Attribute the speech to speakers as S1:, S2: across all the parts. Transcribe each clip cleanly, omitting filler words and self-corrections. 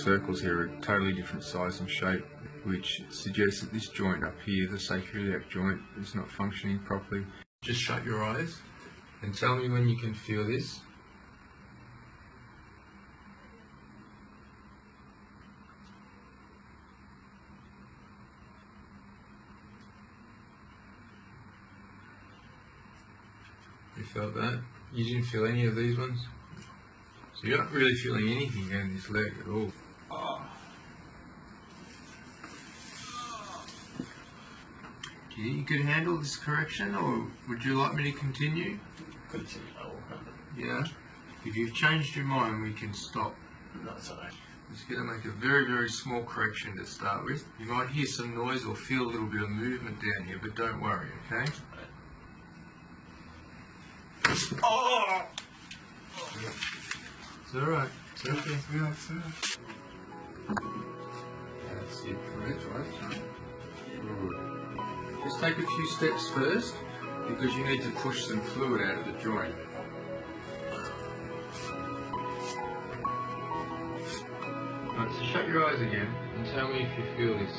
S1: circles here are totally different size and shape, which suggests that this joint up here, the sacroiliac joint, is not functioning properly. Just shut your eyes and tell me when you can feel this. You felt that? You didn't feel any of these ones? So you're not really feeling anything down this leg at all. Do you think you could handle this correction, or would you like me to continue?
S2: Continue, I will handle it.
S1: Yeah? If you've changed your mind, we can stop.
S2: No, it's alright.
S1: I'm just going to make a very, very small correction to start with. You might hear some noise or feel a little bit of movement down here, but don't worry, okay?
S2: Oh!
S1: It's alright. It's okay. That's it. Correct, right? Good. Just take a few steps first, because you need to push some fluid out of the joint. Right, so shut your eyes again and tell me if you feel this.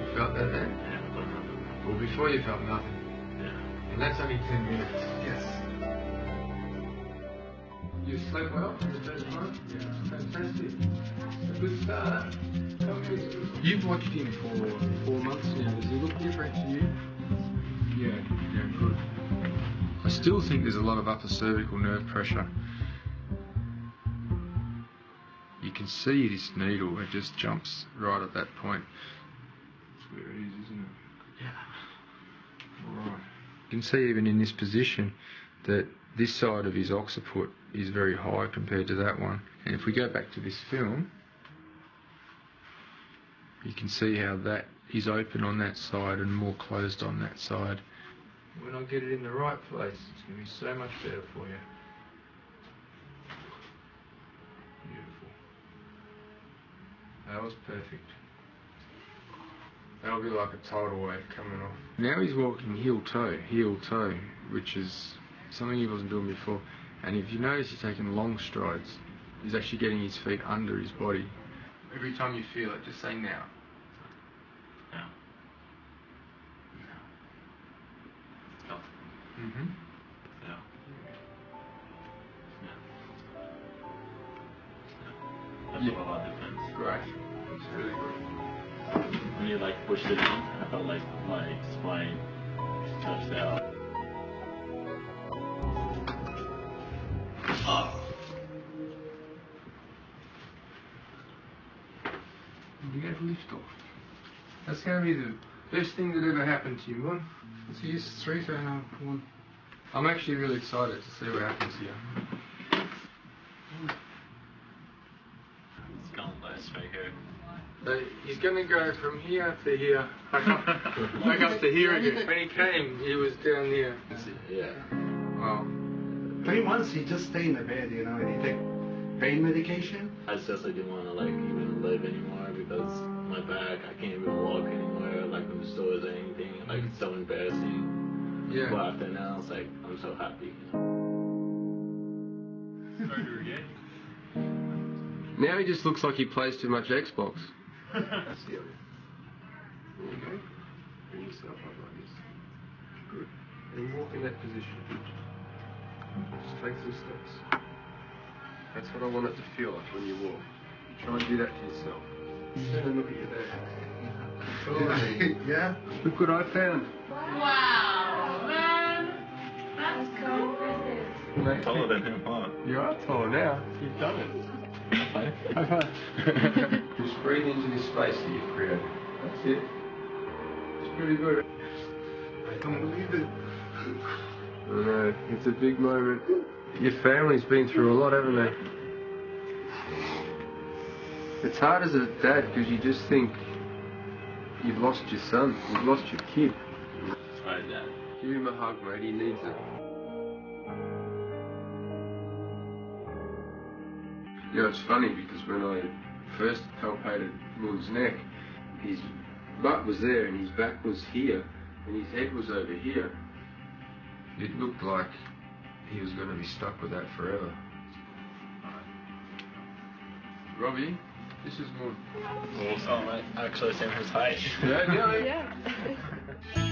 S1: You felt that then?
S2: Yeah.
S1: Well, before you felt nothing.
S2: Yeah.
S1: And that's only 10 minutes.
S2: Yes.
S1: You slept well for the first time? Yeah. Fantastic. A good start. You've watched him for 4 months now. Does he look different to you? Yeah, good. I still think there's a lot of upper cervical nerve pressure. You can see this needle, it just jumps right at that point. That's where it is, isn't it?
S2: Yeah.
S1: Alright. You can see even in this position that this side of his occiput is very high compared to that one. And if we go back to this film, you can see how that is open on that side and more closed on that side. When I get it in the right place, it's going to be so much better for you. Beautiful. That was perfect. That'll be like a tidal wave coming off. Now he's walking heel toe, which is something he wasn't doing before. And if you notice, he's taking long strides. He's actually getting his feet under his body. Every time you feel it, just say now.
S2: Now. No.
S1: Mm-hmm.
S2: No. No. That's a lot of difference.
S1: Great. It's really good.
S2: When you like pushed it in, I felt like my spine touched out.
S1: You get a lift off. That's going to be the best thing that ever happened to you, man. So here's 3 for 1. I'm actually really excited to see what happens here.
S2: It's gone last right here.
S1: So he's going to go from here to here, back up to here again. When he came, he was down there.
S2: Yeah.
S1: Wow.
S3: 3 months he just stay in the bed, you know, and he take pain medication.
S2: I just didn't want to like even live anymore because my back, I can't even walk anywhere, like in the stores or anything. Like it's so embarrassing.
S1: Yeah.
S2: But after now, it's like I'm so happy.
S1: Now he just looks like he plays too much Xbox. That's the other. There you go. Bring yourself up like this. Good. And walk in that position. Just take some steps. That's what I want it to feel like when you walk. You try and do that to yourself. Turn and look at your dad.
S3: Yeah.
S1: Look what I found.
S4: Wow, man. That's cool.
S2: I'm taller than him, huh?
S1: You are taller now. You've done it. High five. Just breathe into this space that you've created. That's it. It's pretty good.
S3: I don't believe it.
S1: I know, it's a big moment. Your family's been through a lot, haven't they? It's hard as a dad because you just think you've lost your son, you've lost your kid.
S2: Alright, Dad.
S1: Give him a hug, mate, he needs it. You know, it's funny because when I first palpated Moon's neck, his butt was there and his back was here and his head was over here. It looked like he was going to be stuck with that forever. Robbie, this is good.
S2: Awesome, mate. Actually, same his height.
S1: Yeah, yeah.
S5: Yeah.